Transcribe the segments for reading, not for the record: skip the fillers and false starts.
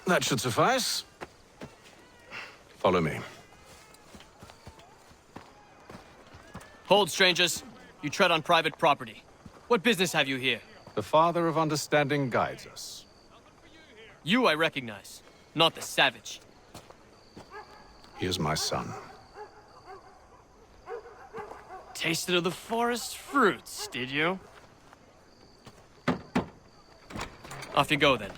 That should suffice. Follow me. Hold, strangers. You tread on private property. What business have you here? The Father of Understanding guides us. You I recognize, not the savage. He is my son. Tasted of the forest fruits, did you? Off you go, then.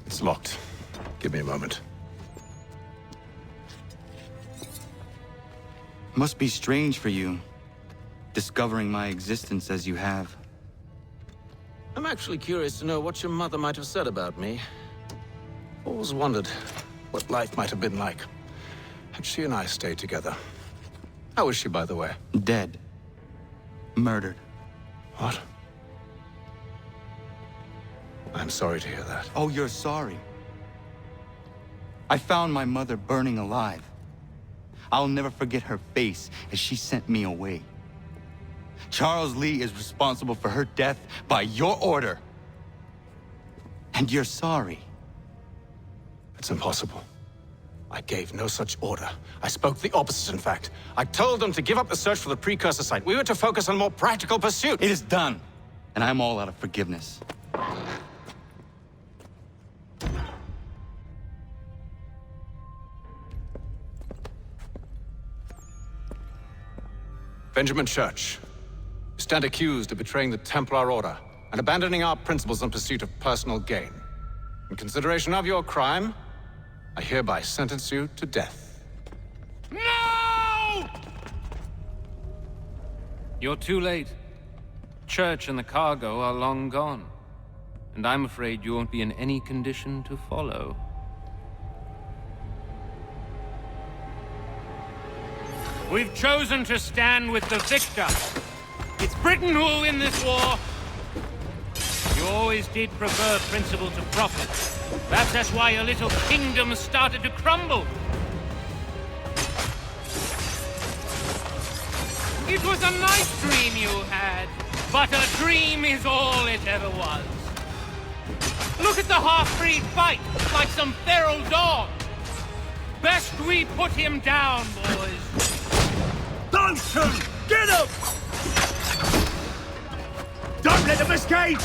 It's locked. Give me a moment. Must be strange for you, discovering my existence as you have. I'm actually curious to know what your mother might have said about me. Always wondered what life might have been like had she and I stayed together. How is she, by the way? Dead. Murdered. What? I'm sorry to hear that. Oh, you're sorry. I found my mother burning alive. I'll never forget her face as she sent me away. Charles Lee is responsible for her death by your order. And you're sorry. It's impossible. I gave no such order. I spoke the opposite, in fact. I told them to give up the search for the precursor site. We were to focus on more practical pursuit. It is done, and I'm all out of forgiveness. Benjamin Church, you stand accused of betraying the Templar Order and abandoning our principles in pursuit of personal gain. In consideration of your crime, I hereby sentence you to death. No! You're too late. Church and the cargo are long gone. And I'm afraid you won't be in any condition to follow. We've chosen to stand with the victor. It's Britain who will win this war. You always did prefer principle to profit. Perhaps that's why your little kingdom started to crumble. It was a nice dream you had, but a dream is all it ever was. Look at the half-breed fight, like some feral dog. Best we put him down, boys. Duncan! Get him! Don't let them escape!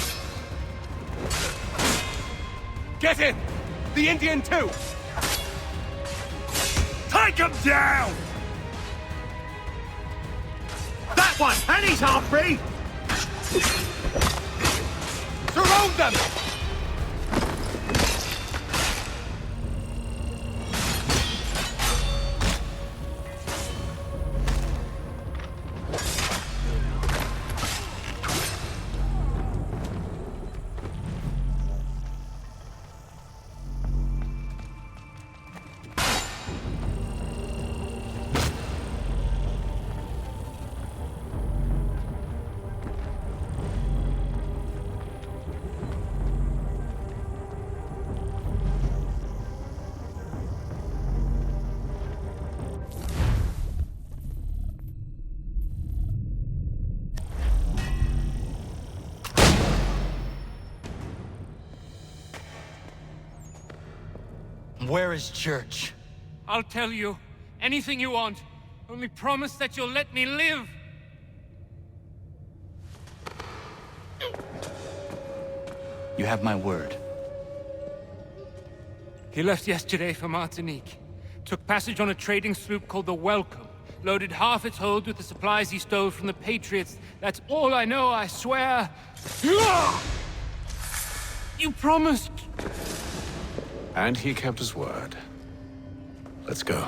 Get him! The Indian too! Take him down! That one! And he's half-breed! Surround them! Where is Church? I'll tell you anything you want. Only promise that you'll let me live. You have my word. He left yesterday for Martinique. Took passage on a trading sloop called the Welcome. Loaded half its hold with the supplies he stole from the Patriots. That's all I know, I swear. You promised. And he kept his word. Let's go.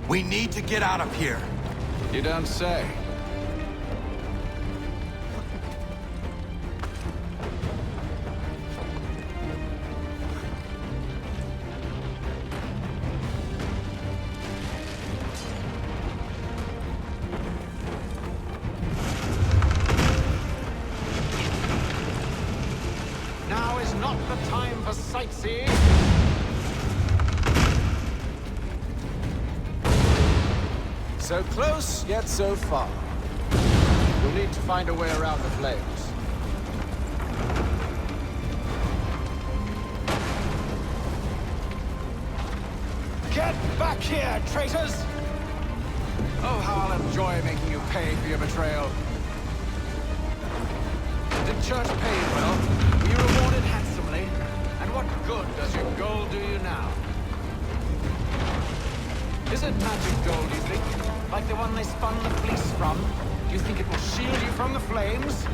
We need to get out of here. You don't say. Now is not the time for sightseeing. So close, yet so far. You'll need to find a way around the flames. Get back here, traitors! Oh, how I'll enjoy making you pay for your betrayal. Did church pay you well? Were you rewarded handsomely? And what good does your gold do you now? Is it magic gold, you think? Like the one they spun the fleece from? Do you think it will shield you from the flames?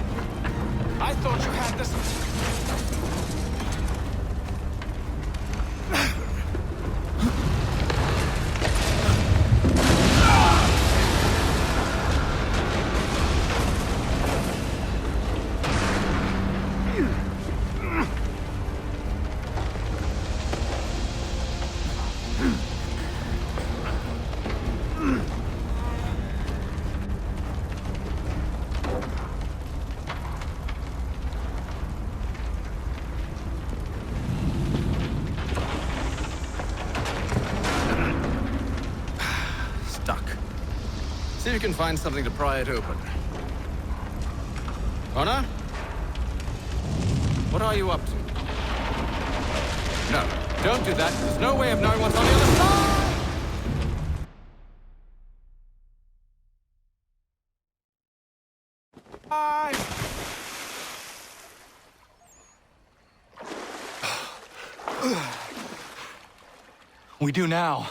I thought you had this... See if you can find something to pry it open. Connor? What are you up to? No, don't do that. There's no way of knowing what's on the other side! Bye! We do now.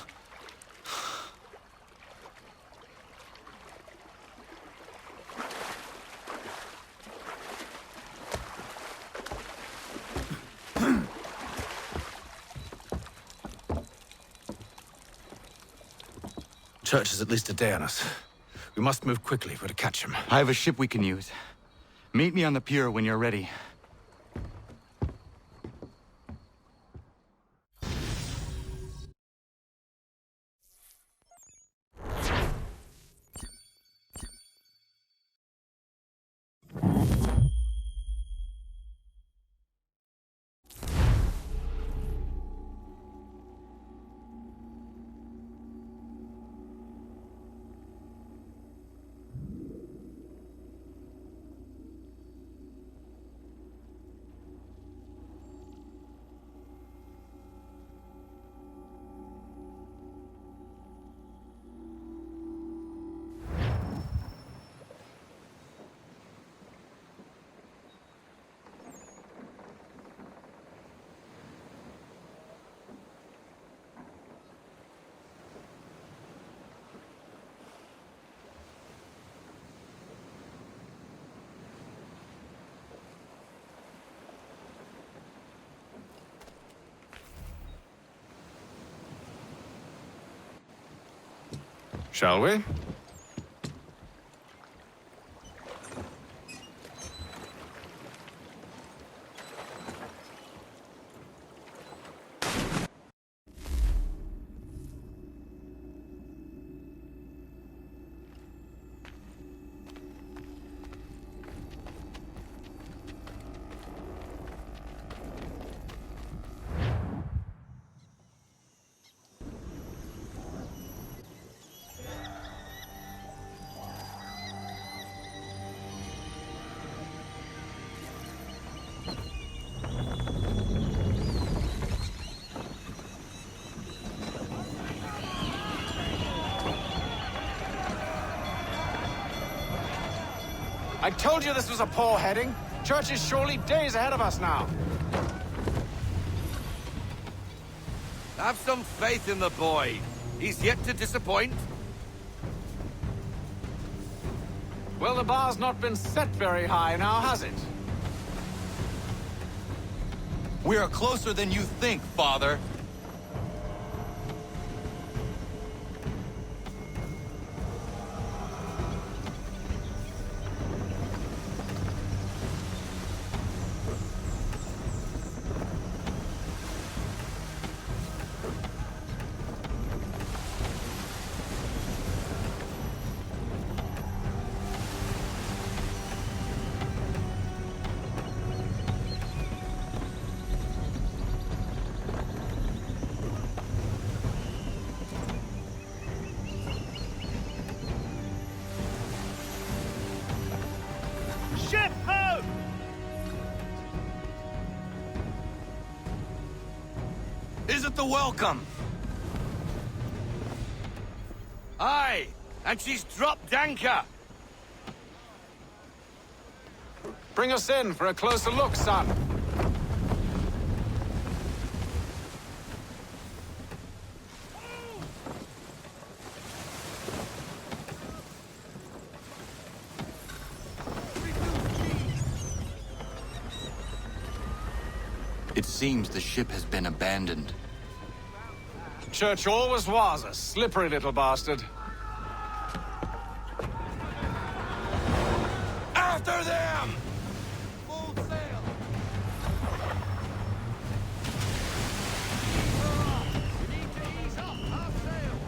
Church is at least a day on us. We must move quickly if we're to catch him. I have a ship we can use. Meet me on the pier when you're ready. Shall we? I told you this was a poor heading. Church is surely days ahead of us now. Have some faith in the boy. He's yet to disappoint. Well, the bar's not been set very high now, has it? We are closer than you think, Father. Ship ho! Is it the welcome? Aye, and she's dropped anchor. Bring us in for a closer look, son. It seems the ship has been abandoned. Church always was a slippery little bastard. After them! Full sail! We need to ease up, half sail!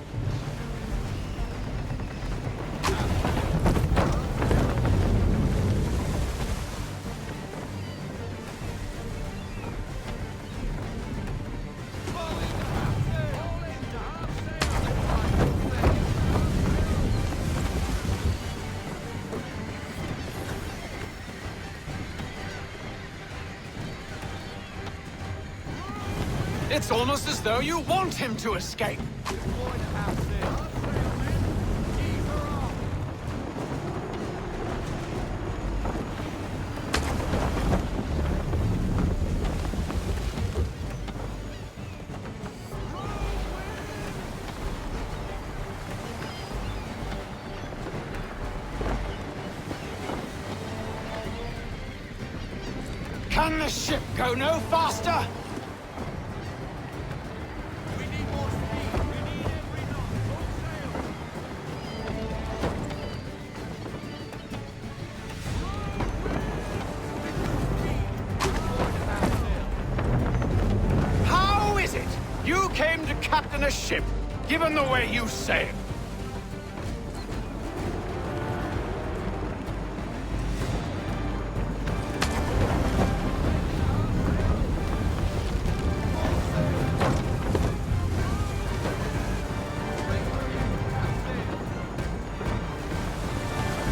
It's almost as though you want him to escape. Can the ship go no faster? How is it you came to captain a ship, given the way you sail?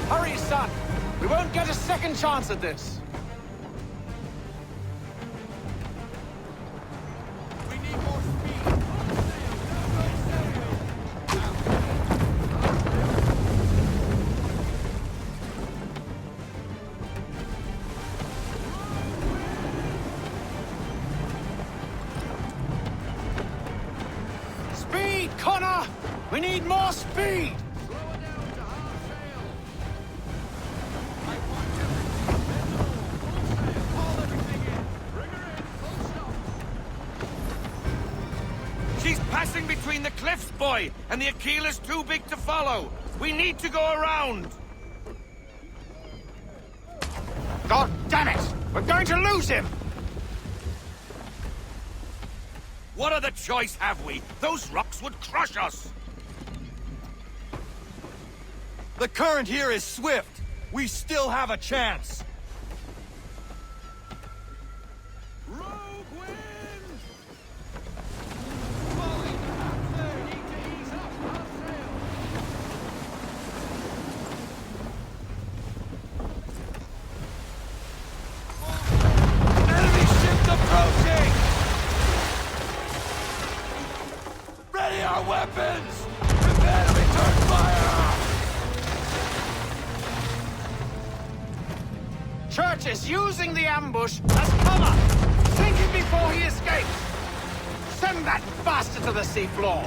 Hurry, son. We won't get a second chance at this. We need more speed! Speed, Connor! We need more speed! She's passing between the cliffs, boy, and the Aquila's too big to follow. We need to go around. God damn it! We're going to lose him! What other choice have we? Those rocks would crush us. The current here is swift. We still have a chance. Enemy ships approaching! Ready our weapons! Prepare to return fire! is using the ambush as cover. Sink him before he escapes. Send that bastard to the seafloor.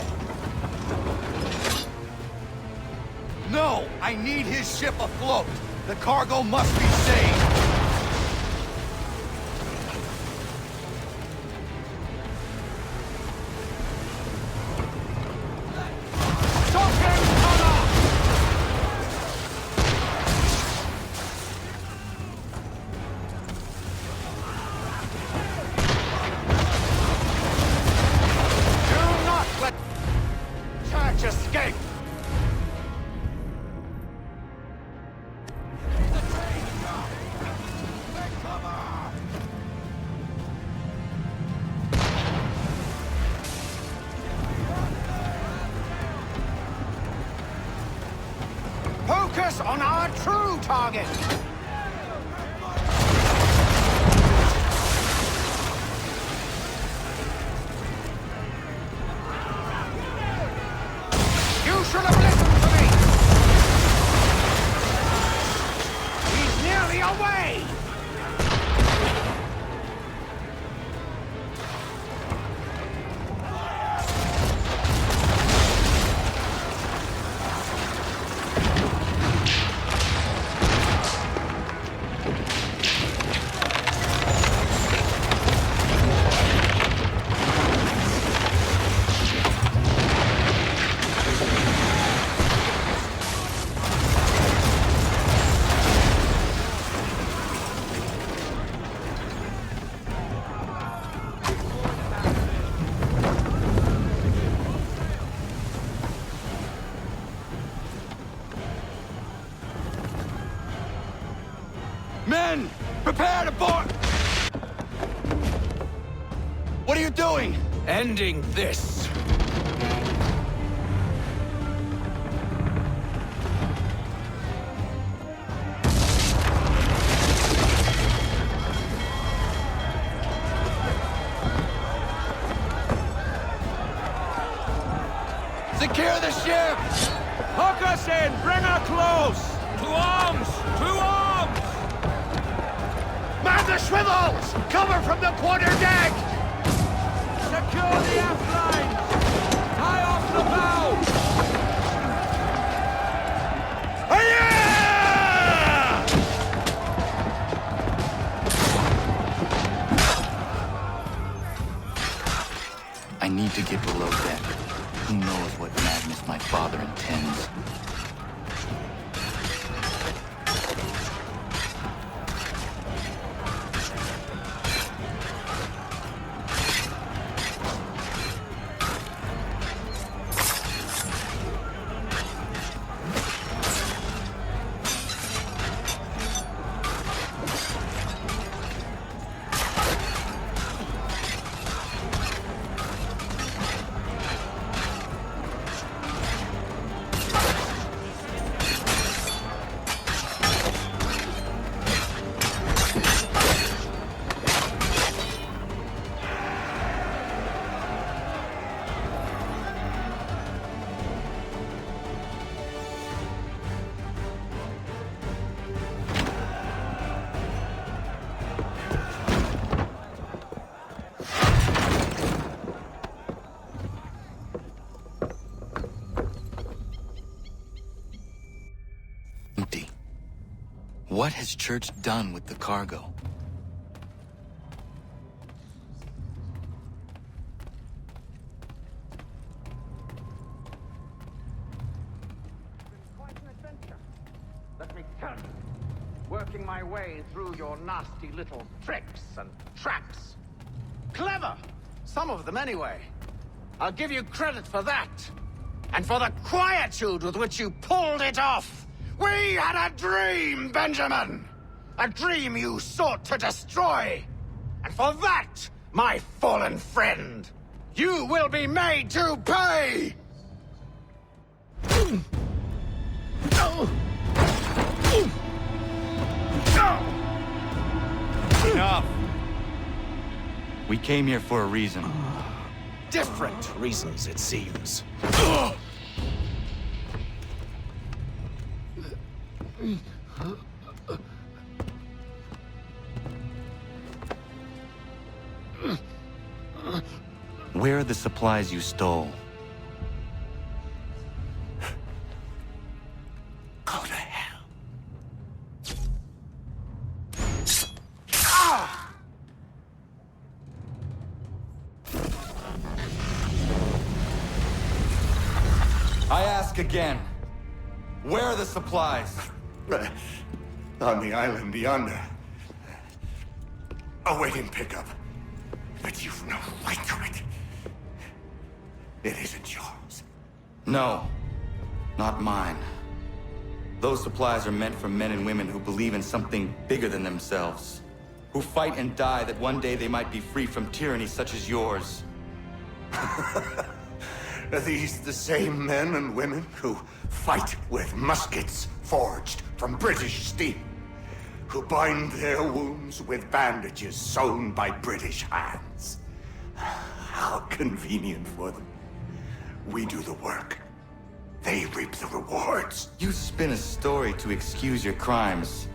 No! I need his ship afloat! The cargo must be saved! Escape! Focus on our true target! You should have listened to me! He's nearly away! Men! Prepare to board! What are you doing? Ending this. Secure the ship! Hook us in! Bring her close! To arms! To arms! Man the swivels! Cover from the quarterdeck! Secure the aft lines! Tie off the bow! I need to get below deck. Who knows what madness my father intends? Empty. What has Church done with the cargo? Quite an adventure. Let me tell you. Working my way through your nasty little tricks and traps. Clever! Some of them anyway. I'll give you credit for that. And for the quietude with which you pulled it off. We had a dream, Benjamin! A dream you sought to destroy. And for that, my fallen friend, you will be made to pay! Enough! We came here for a reason. Different reasons, it seems. Where are the supplies you stole? Go to hell. I ask again. Where are the supplies? On the island yonder. Awaiting pickup. But you've no right to it. It isn't yours. No, not mine. Those supplies are meant for men and women who believe in something bigger than themselves. Who fight and die that one day they might be free from tyranny such as yours. Are these the same men and women who fight with muskets forged from British steel? Who bind their wounds with bandages sewn by British hands? How convenient for them. We do the work. They reap the rewards. You spin a story to excuse your crimes,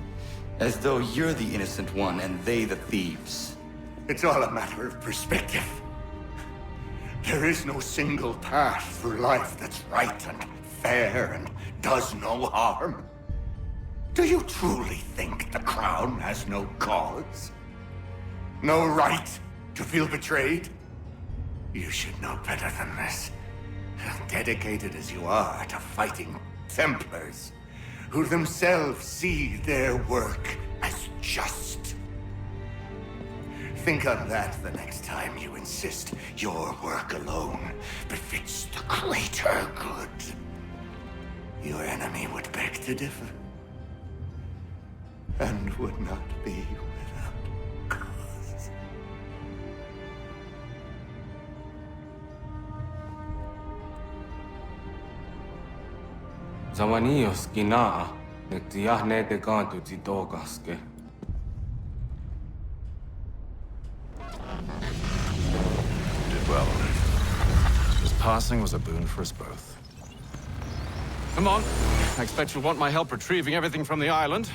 as though you're the innocent one and they the thieves. It's all a matter of perspective. There is no single path through life that's right and fair and does no harm. Do you truly think the Crown has no cause? No right to feel betrayed? You should know better than this. Dedicated as you are to fighting Templars, who themselves see their work as just. Think on that the next time you insist your work alone befits the greater good. Your enemy would beg to differ, and would not be without cause. Zawanios kinaa, nektiahne te kantu titokaske. Did well. His passing was a boon for us both. Come on. I expect you'll want my help retrieving everything from the island.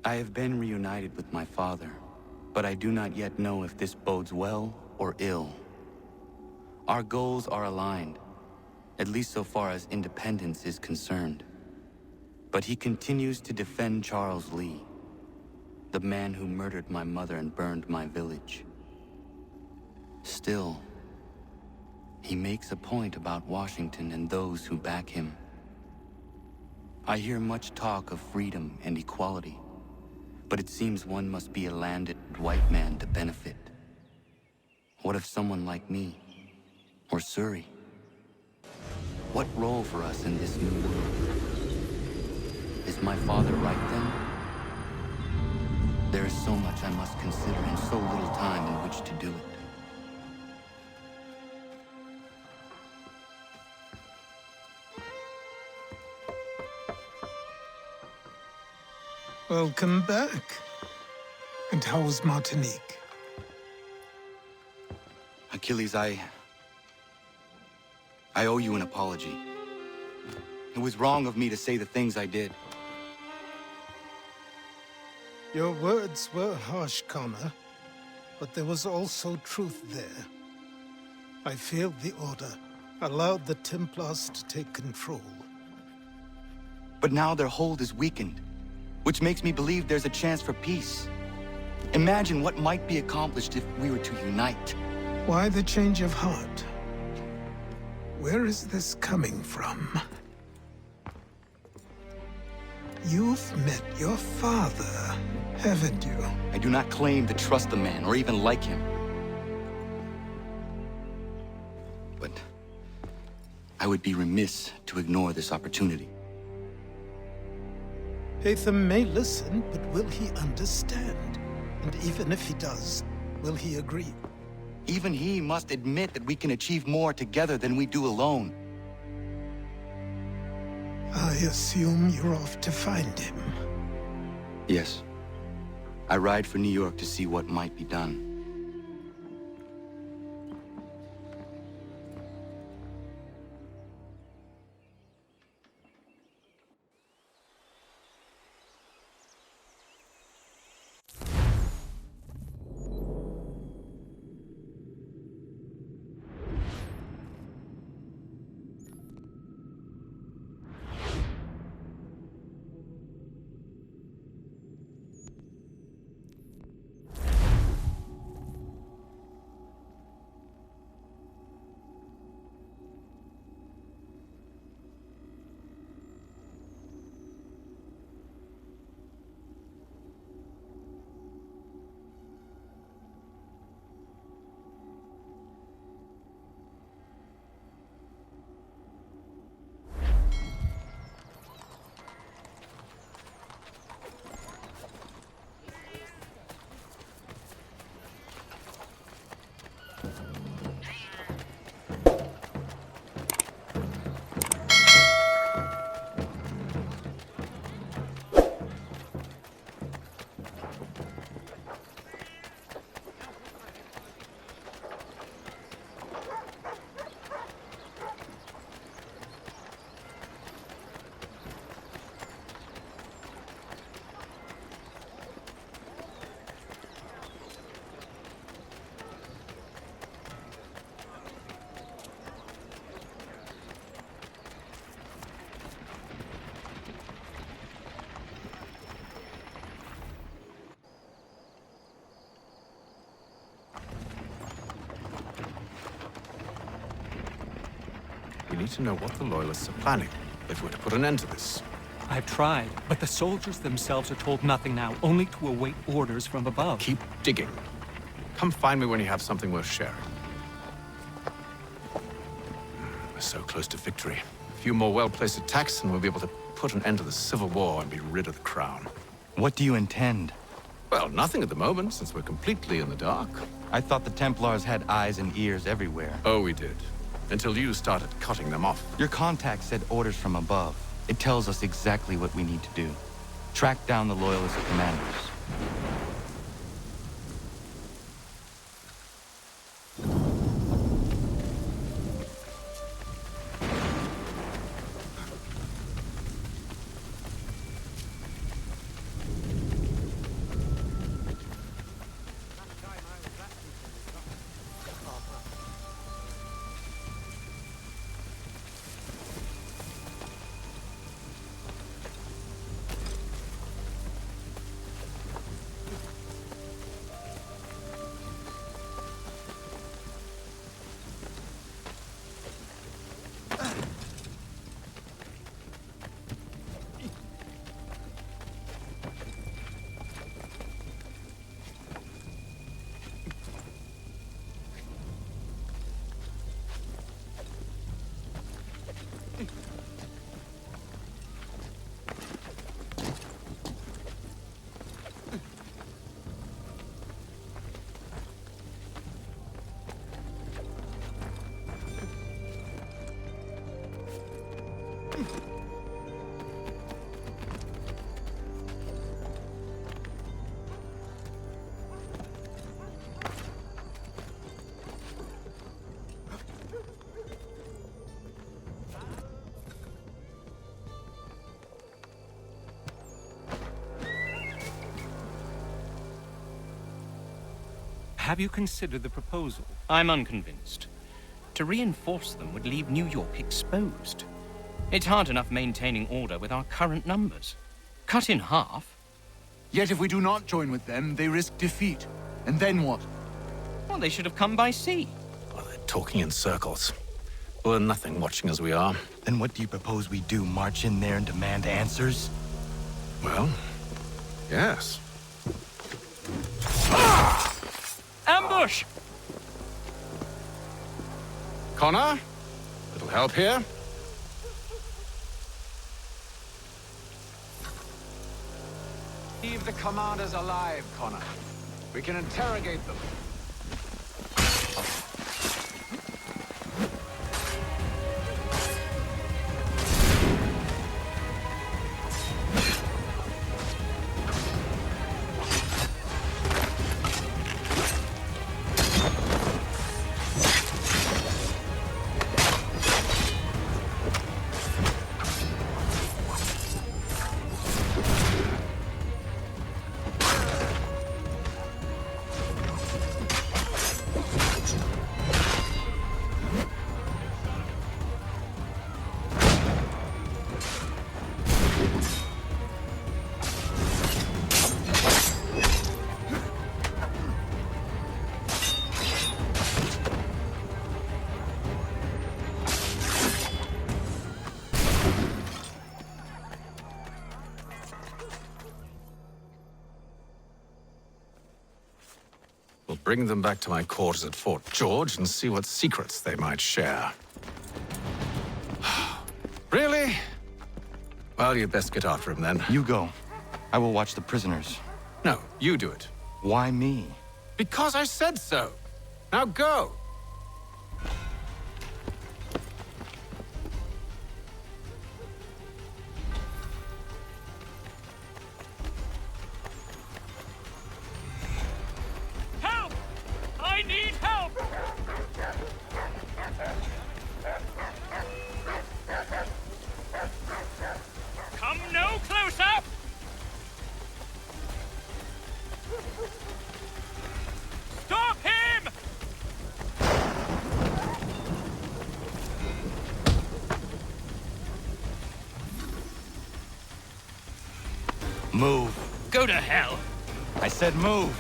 I have been reunited with my father, but I do not yet know if this bodes well or ill. Our goals are aligned, at least so far as independence is concerned. But he continues to defend Charles Lee, the man who murdered my mother and burned my village. Still, he makes a point about Washington and those who back him. I hear much talk of freedom and equality, but it seems one must be a landed white man to benefit. What if someone like me, or Surrey? What role for us in this new world? Is my father right then? There is so much I must consider and so little time in which to do it. Welcome back. And how's Martinique? Achilles, I owe you an apology. It was wrong of me to say the things I did. Your words were harsh, Connor, but there was also truth there. I failed the Order, allowed the Templars to take control. But now their hold is weakened, which makes me believe there's a chance for peace. Imagine what might be accomplished if we were to unite. Why the change of heart? Where is this coming from? You've met your father, haven't you? I do not claim to trust the man or even like him. But I would be remiss to ignore this opportunity. Hatham may listen, but will he understand? And even if he does, will he agree? Even he must admit that we can achieve more together than we do alone. I assume you're off to find him. Yes. I ride for New York to see what might be done. We need to know what the Loyalists are planning if we're to put an end to this. I've tried, but the soldiers themselves are told nothing now, only to await orders from above. Keep digging. Come find me when you have something worth sharing. We're so close to victory. A few more well-placed attacks and we'll be able to put an end to the Civil War and be rid of the Crown. What do you intend? Well, nothing at the moment, since we're completely in the dark. I thought the Templars had eyes and ears everywhere. Oh, we did. Until you started cutting them off. Your contact said orders from above. It tells us exactly what we need to do. Track down the Loyalist commanders. Have you considered the proposal? I'm unconvinced. To reinforce them would leave New York exposed. It's hard enough maintaining order with our current numbers. Cut in half? Yet if we do not join with them, they risk defeat. And then what? Well, they should have come by sea. Well, they're talking in circles. We'll learn nothing watching as we are. Then what do you propose we do? March in there and demand answers? Well, yes. Ambush! Connor? Little help here? Leave the commanders alive, Connor. We can interrogate them. Bring them back to my quarters at Fort George and see what secrets they might share. Really? Well, you'd best get after him then. You go. I will watch the prisoners. No, you do it. Why me? Because I said so. Now go. Help! I need help! Come no closer! Stop him! Move. Go to hell! I said move.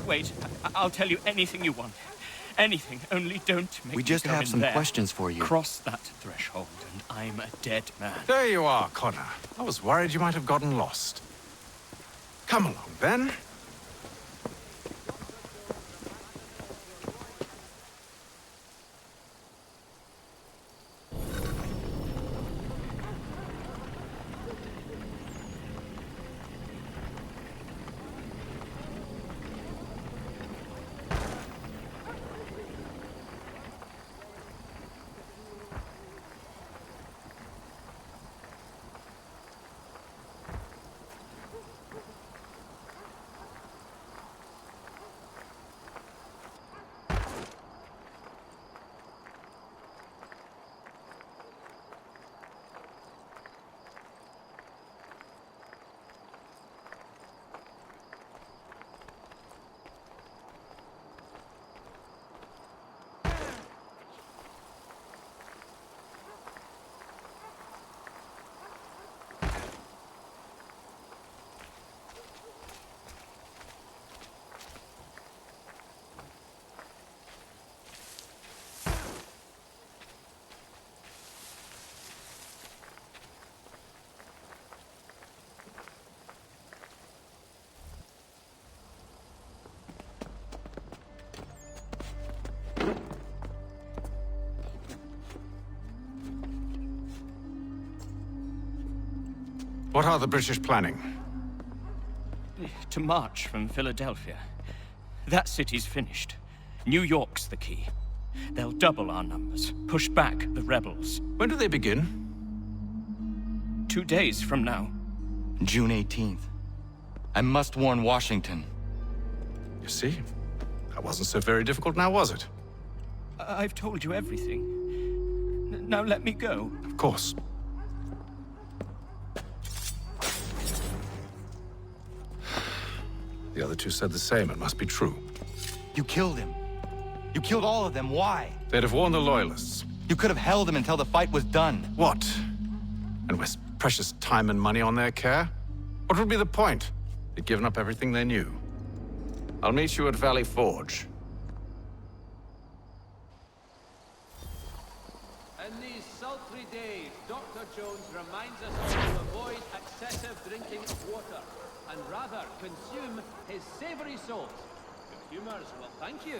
Wait. I'll tell you anything you want. Anything, only don't make We me just go have in some there. questions for you. Cross that threshold, and I'm a dead man. There you are, Connor. I was worried you might have gotten lost. Come along, then. What are the British planning? To march from Philadelphia. That city's finished. New York's the key. They'll double our numbers, push back the rebels. When do they begin? 2 days from now. June 18th. I must warn Washington. You see? That wasn't so very difficult now, was it? I've told you everything. Now let me go. Of course. The other two said the same. It must be true. You killed him. You killed all of them. Why? They'd have warned the Loyalists. You could have held him until the fight was done. What? And waste precious time and money on their care? What would be the point? They'd given up everything they knew. I'll meet you at Valley Forge. In these sultry days, Dr. Jones reminds us all to avoid excessive drinking of water, and rather consume his savory salt. Consumers will thank you.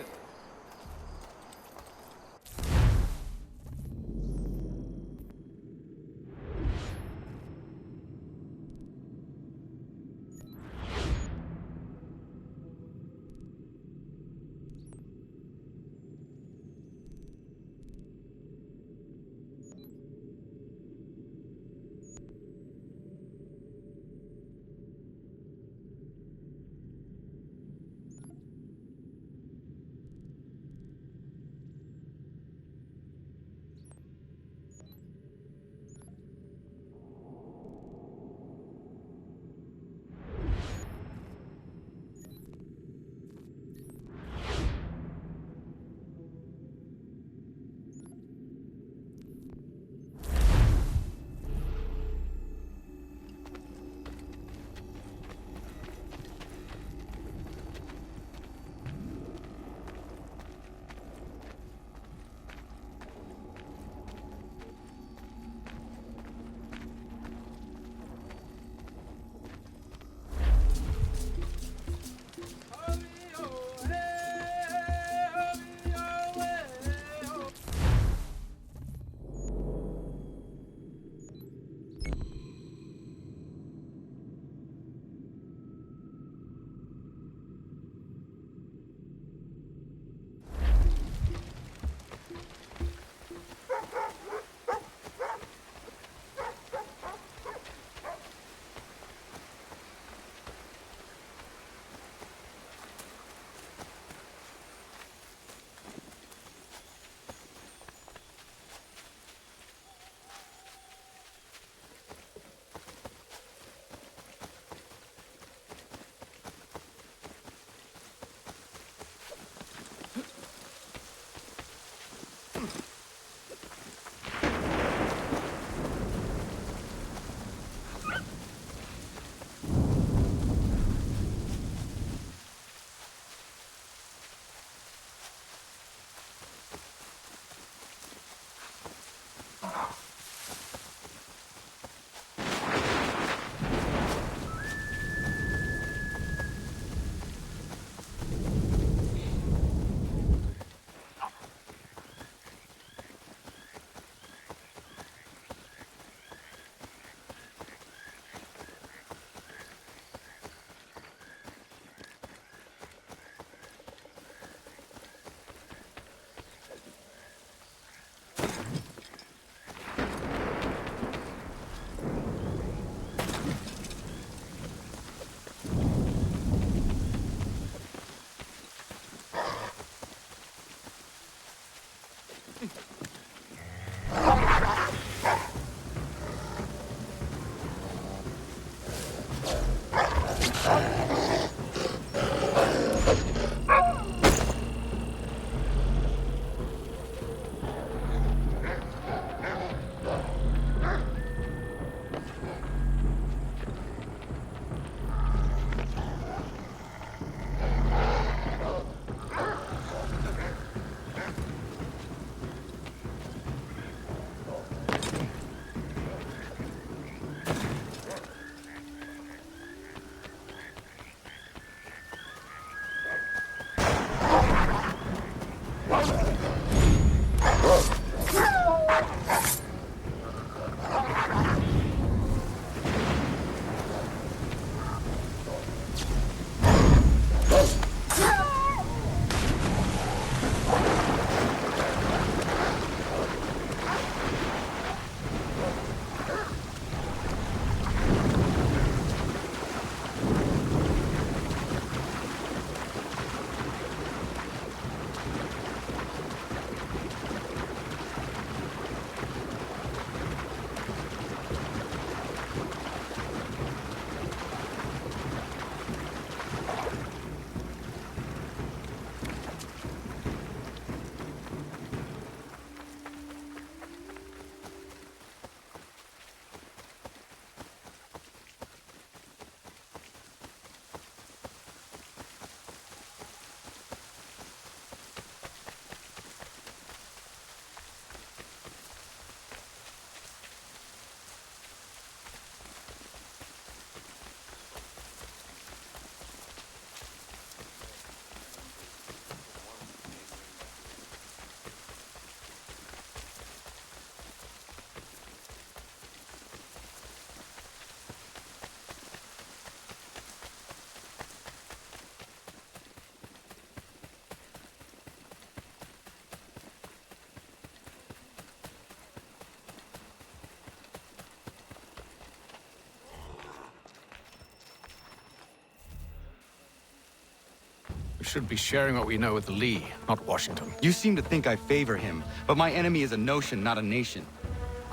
We should be sharing what we know with Lee, not Washington. You seem to think I favor him, but my enemy is a notion, not a nation.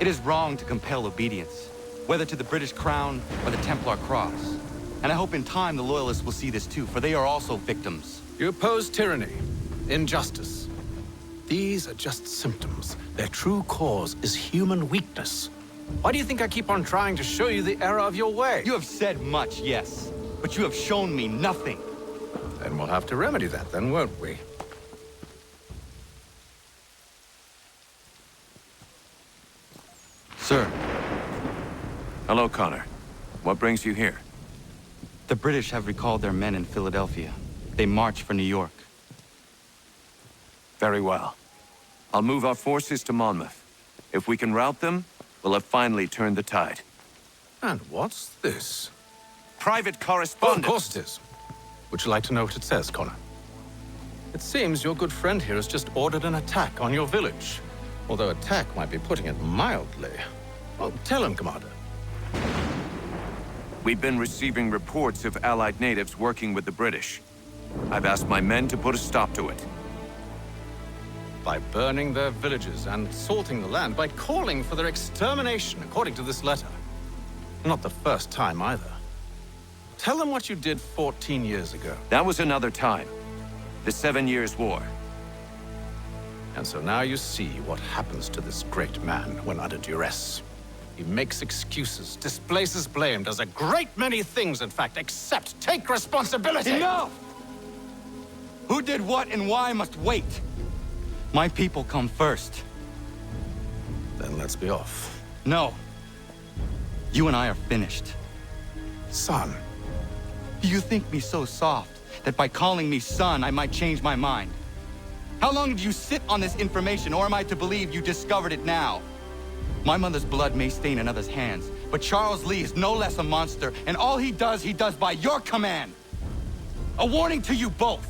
It is wrong to compel obedience, whether to the British Crown or the Templar Cross. And I hope in time the Loyalists will see this too, for they are also victims. You oppose tyranny, injustice. These are just symptoms. Their true cause is human weakness. Why do you think I keep on trying to show you the error of your way? You have said much, yes, but you have shown me nothing. Then we'll have to remedy that then, won't we? Sir. Hello, Connor. What brings you here? The British have recalled their men in Philadelphia. They march for New York. Very well. I'll move our forces to Monmouth. If we can rout them, we'll have finally turned the tide. And what's this? Private Oh, correspondence! of course it is. Would you like to know what it says, Connor? It seems your good friend here has just ordered an attack on your village. Although attack might be putting it mildly. Well, tell him, Commander. We've been receiving reports of Allied natives working with the British. I've asked my men to put a stop to it. By burning their villages and salting the land, by calling for their extermination, according to this letter. Not the first time, either. Tell them what you did 14 years ago. That was another time. The 7 Years' War. And so now you see what happens to this great man when under duress. He makes excuses, displaces blame, does a great many things, in fact, except take responsibility! Enough! Who did what and why must wait. My people come first. Then let's be off. No. You and I are finished. Son. Do you think me so soft that by calling me son, I might change my mind? How long did you sit on this information, or am I to believe you discovered it now? My mother's blood may stain another's hands, but Charles Lee is no less a monster, and all he does by your command. A warning to you both.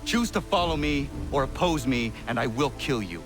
Choose to follow me or oppose me, and I will kill you.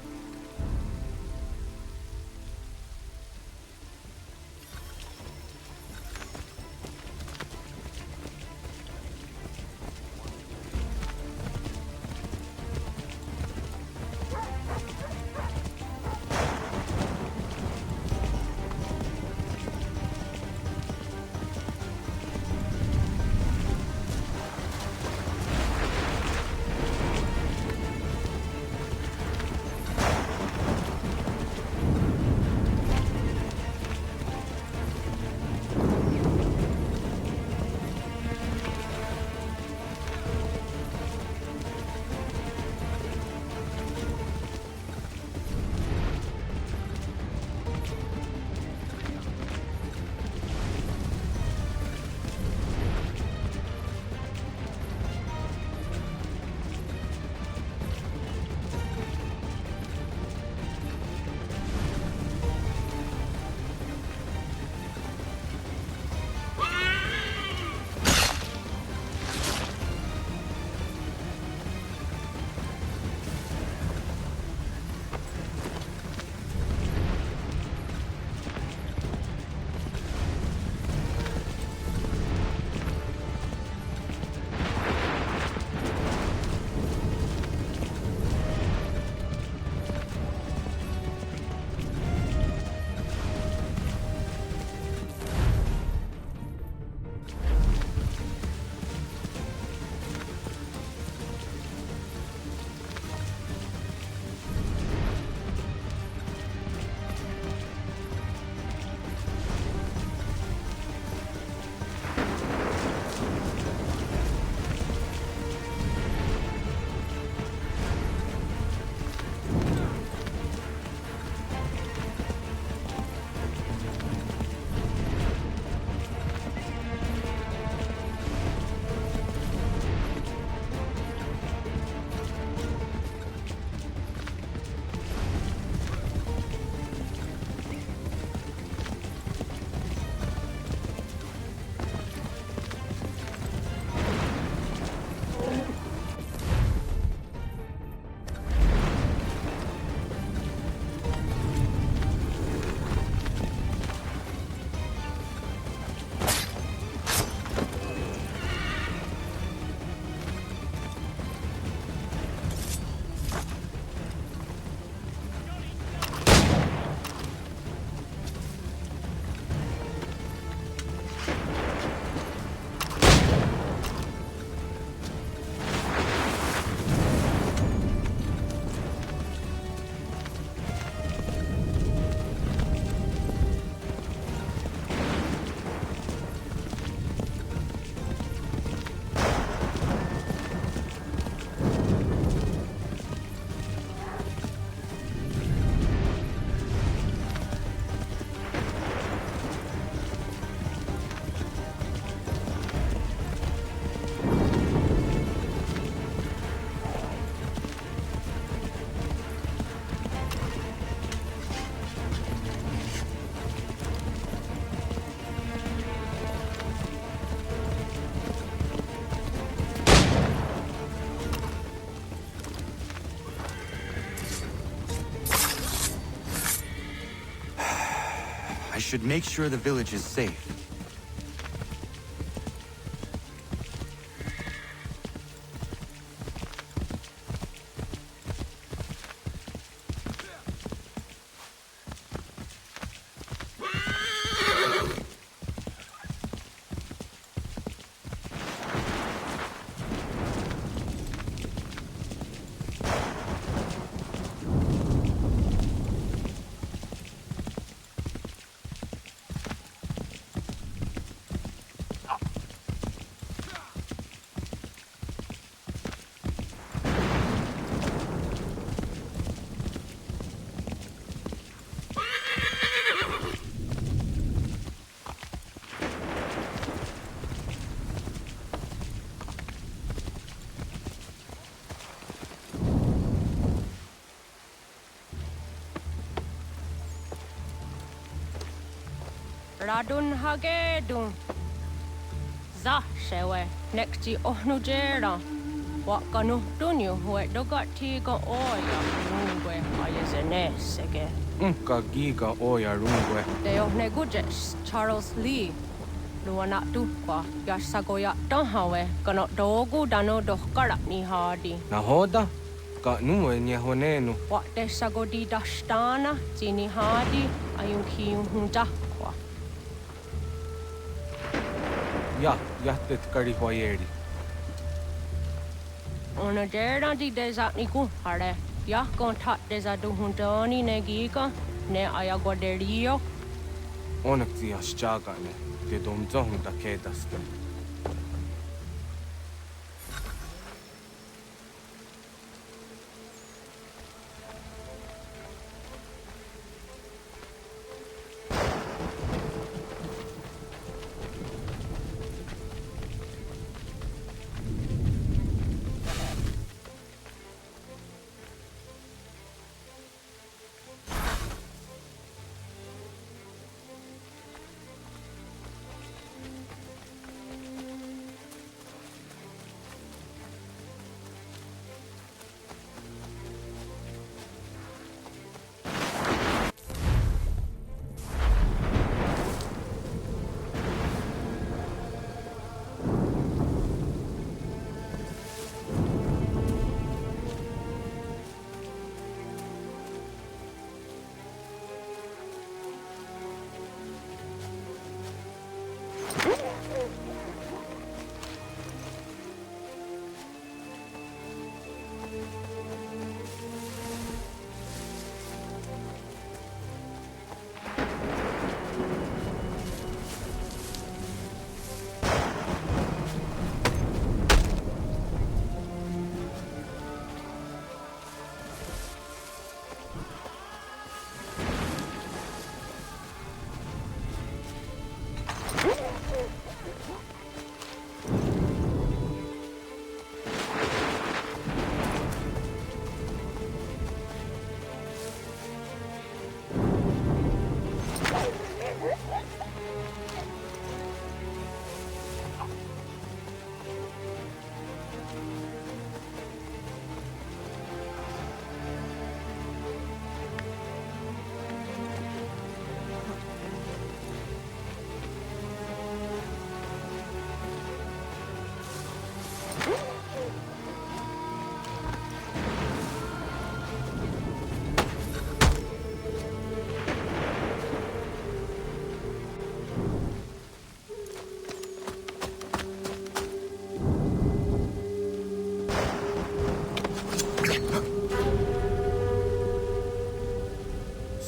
should make sure the village is safe. Radun hagedun. Zashewe nekti ohnujera. Wakanu dunyu hue dogati go oya rungwe ayazenesege. Ka giga oya rungwe. De ohne gujes Charles Lee. Luana tukwa yasagoya tanhawe kano dogu dano dohkara ni hadi. Nahoda? Ka nuwe nyehonenu. Wakte sagodi dashtana tini hadi ayunkiyun hunta. Ja, jättet karihoyeri. Ona jera di desat ni ku hare. Ya kontat desa du huntoni negiga ne ayaguaderio. Onneksi jaskagane. Te domzohunta kedaske.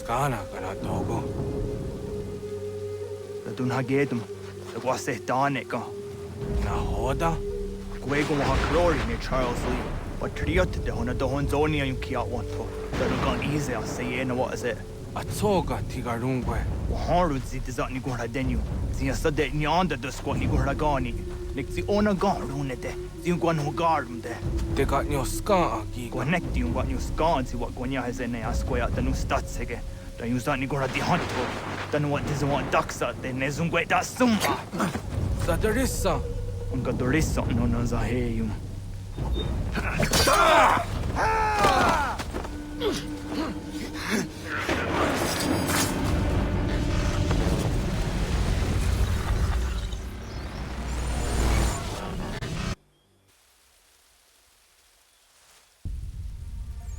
Skana kana dogo. Radun hagedum. Wase danika. Nahoda? Gwego ha glory near Charles Lee. But triot de hona do honzoni yung kiat one to. Danu gan easy I say na what is it? Atsoga tigarungwe. Waharu zi dizat ni gora denu. Zi asade ni anda do squat ni gora gani. Nik zi ona garune de. Zi gwan ho garum de. De got nyo ska aki. Connect you what you ska zi what gwanya has in a square danu stats hege. Dan you zat ni gora di hanto. Danu what doesn't want ducks out de nezungwe da sumba. Zadarissa. Unga dorissa no no za heyu.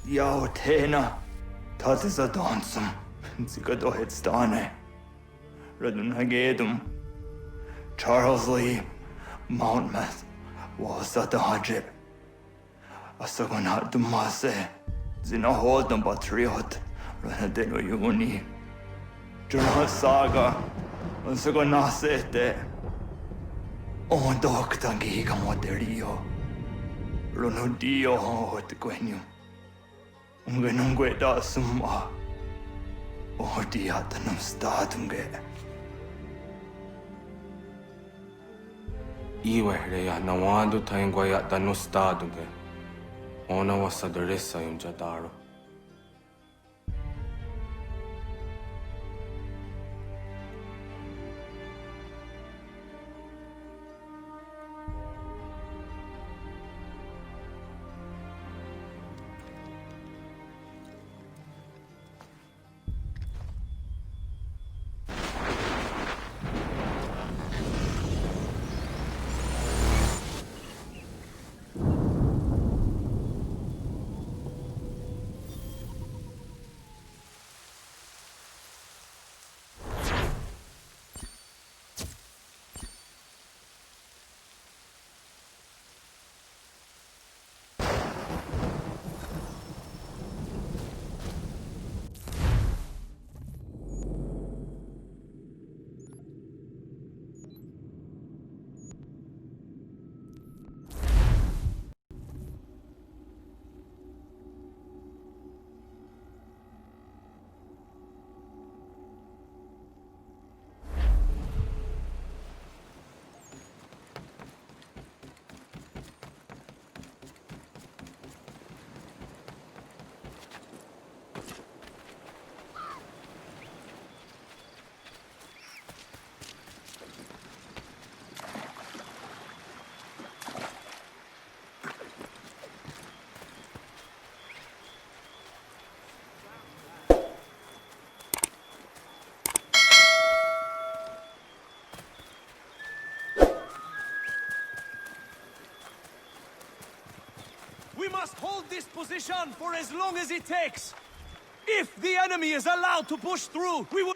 Yao Tena, Tatisa Donsum, Zigado Headstane, Radunagedum, Charles Lee, Mountmouth, was at the Hajib. Asagonat Dumase, Zinahodam Patriot, Ranadeno Yuni, Jura Saga, Asagonasete, O Doctor Gigamoderio, Runudio Hot Gwenum, Ungenungue da Summa, O Diatanum Statunge. Iwehreya nawando taingwaya danustaduge. Ona wasadresa yunjadaro. We must hold this position for as long as it takes. If the enemy is allowed to push through, we will...